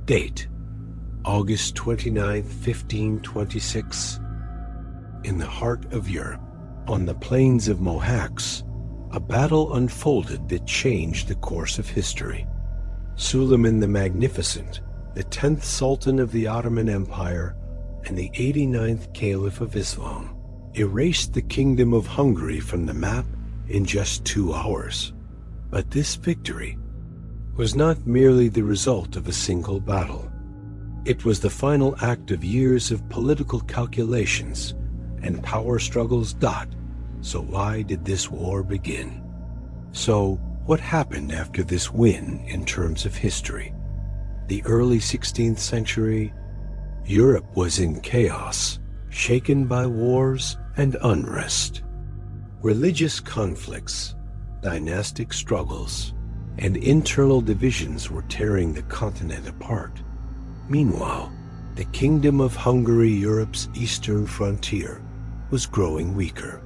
Date: August 29, 1526. In the heart of Europe, on the plains of Mohács, a battle unfolded that changed the course of history. Suleiman the Magnificent, the 10th Sultan of the Ottoman Empire and the 89th Caliph of Islam, erased the Kingdom of Hungary from the map in just 2 hours. But this victory was not merely the result of a single battle. It was the final act of years of political calculations and power struggles. So why did this war begin? So what happened after this win in terms of history? The early 16th century, Europe was in chaos, shaken by wars and unrest. Religious conflicts, dynastic struggles, and internal divisions were tearing the continent apart. Meanwhile, the Kingdom of Hungary, Europe's eastern frontier, was growing weaker.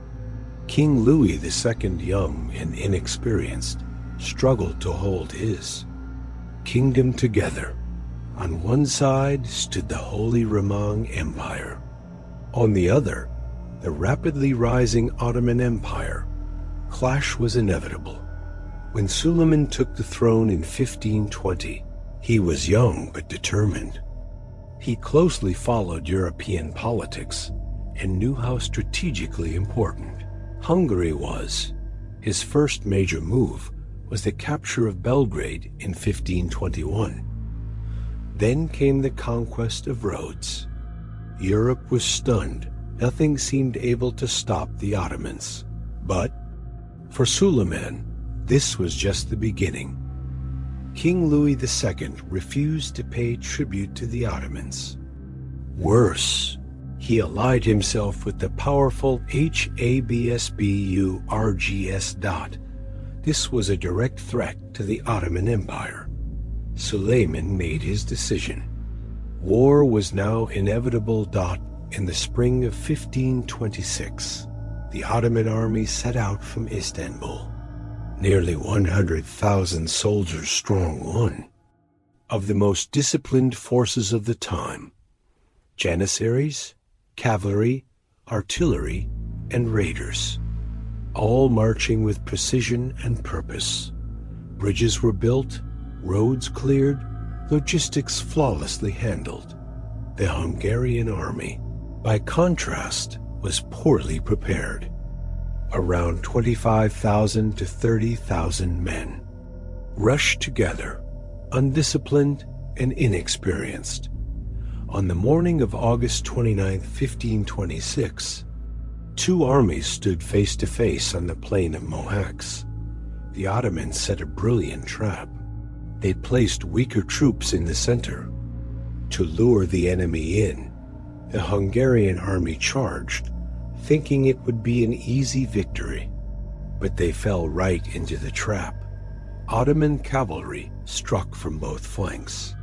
King Louis II, young and inexperienced, struggled to hold his kingdom together. On one side stood the Holy Roman Empire. On the other, the rapidly rising Ottoman Empire. Clash was inevitable. When Suleiman took the throne in 1520, he was young but determined. He closely followed European politics and knew how strategically important Hungary was. His first major move was the capture of Belgrade in 1521. Then came the conquest of Rhodes. Europe was stunned. Nothing seemed able to stop the Ottomans. But for Suleiman, this was just the beginning. King Louis II refused to pay tribute to the Ottomans. Worse, he allied himself with the powerful Habsburg. This was a direct threat to the Ottoman Empire. Suleiman made his decision. War was now inevitable. In the spring of 1526, the Ottoman army set out from Istanbul. Nearly 100,000 soldiers strong, one of the most disciplined forces of the time. Janissaries, cavalry, artillery, and raiders, all marching with precision and purpose. Bridges were built, roads cleared, logistics flawlessly handled. The Hungarian army, by contrast, was poorly prepared. Around 25,000 to 30,000 men rushed together, undisciplined and inexperienced. On the morning of August 29, 1526, two armies stood face to face on the plain of Mohács. The Ottomans set a brilliant trap. They'd placed weaker troops in the center. To lure the enemy in, the Hungarian army charged, thinking it would be an easy victory. But they fell right into the trap. Ottoman cavalry struck from both flanks.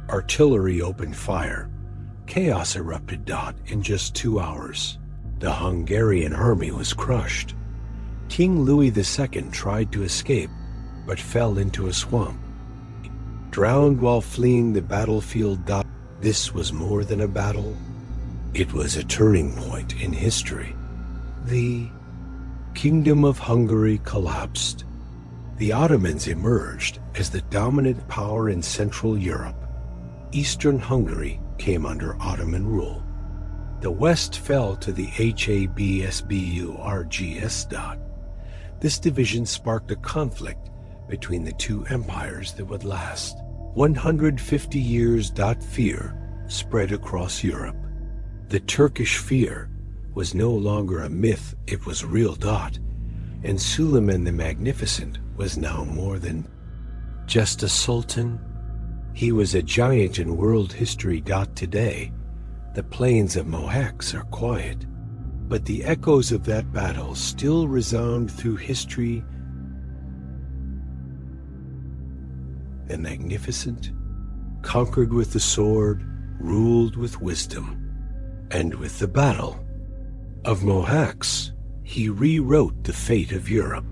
Artillery opened fire. Chaos erupted. In just 2 hours, the Hungarian army was crushed. King Louis II tried to escape, but fell into a swamp. Drowned while fleeing the battlefield. This was more than a battle. It was a turning point in history. The Kingdom of Hungary collapsed. The Ottomans emerged as the dominant power in Central Europe. Eastern Hungary came under Ottoman rule. The West fell to the Habsburg. This division sparked a conflict between the two empires that would last 150 years. Fear spread across Europe. The Turkish fear was no longer a myth, it was real. And Suleiman the Magnificent was now more than just a sultan. He was a giant in world history. Today, the plains of Mohács are quiet, but the echoes of that battle still resound through history. The Magnificent conquered with the sword, ruled with wisdom, and with the Battle of Mohács, he rewrote the fate of Europe.